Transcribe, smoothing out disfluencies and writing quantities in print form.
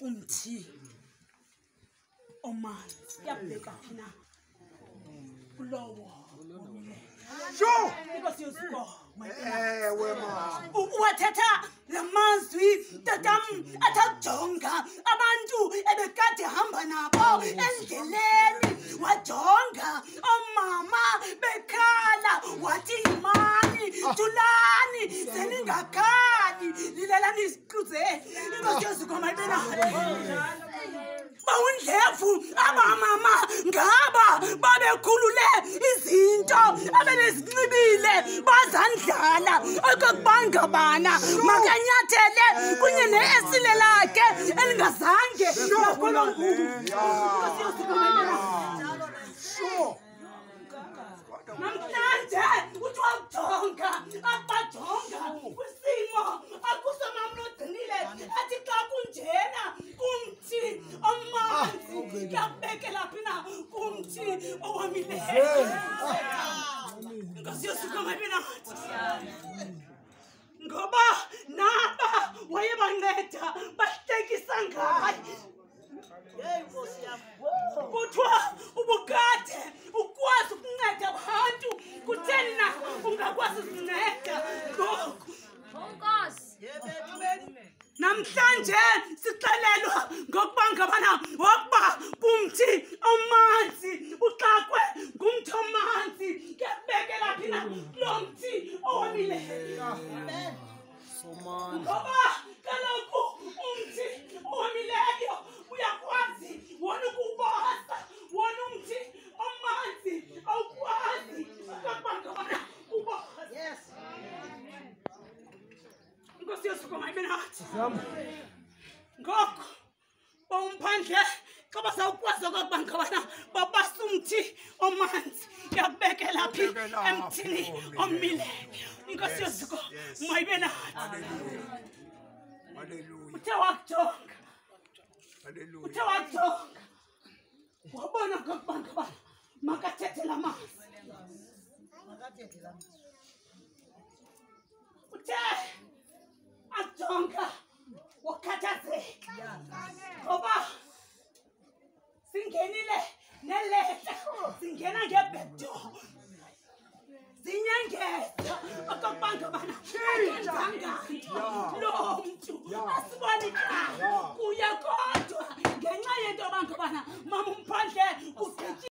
umthi omanzi yabheka phina kulowo Sure. Inkosi yosuko Wema. Wathetha lamazwi tatam athajonga abantu ebekade hamba nabo endleleni wajonga omama bekhala wathi imani tulani seningakali lilelani isiquzeni inkosi yosuko mayibena bawundlevu abamama ngaba babekhulule izinto abebezinxibile bazandlala okubangabana makanyathele kunye neesile lakhe elingazange lakholo namhlanje uthi wakujonga akubajonga kwisimo akuso mamlodinile athi xa kunjena kumthi omanzi kuyabekela phina kumthi owomileyo Inkosi yosuka mayibena ngoba naba wayebanceda bahlekisa ngaye kuthiwa ubukade ukwazi ukunceda abantu kutheni na ungakwazi ukunceda ngoku namhlanje sixelelwa ngokuba ngabana wokuba kumthi omanzi uxakwe ngumthi omanzi kuyabekela phina lo mthi owomileyo ngoba kaloku umthi owomileyo uyakwazi wona ukubasa wona umthi omanzi awukwazi ngokuba ngabana ubasa Inkosi yosuko mayibenathi ngoko bawumphandle xa bazawukwazi okokuba ngabana babasa umthi omanzi yakubekela phi emthini omileyo Inkosi yosuko mayibenathi uthe wakujonga uthe wakujonga wabona okokuba ngabana makathethe la mazwi uthe ajonga wakhathazeka ngoba singenile neleta singena ngebackdoor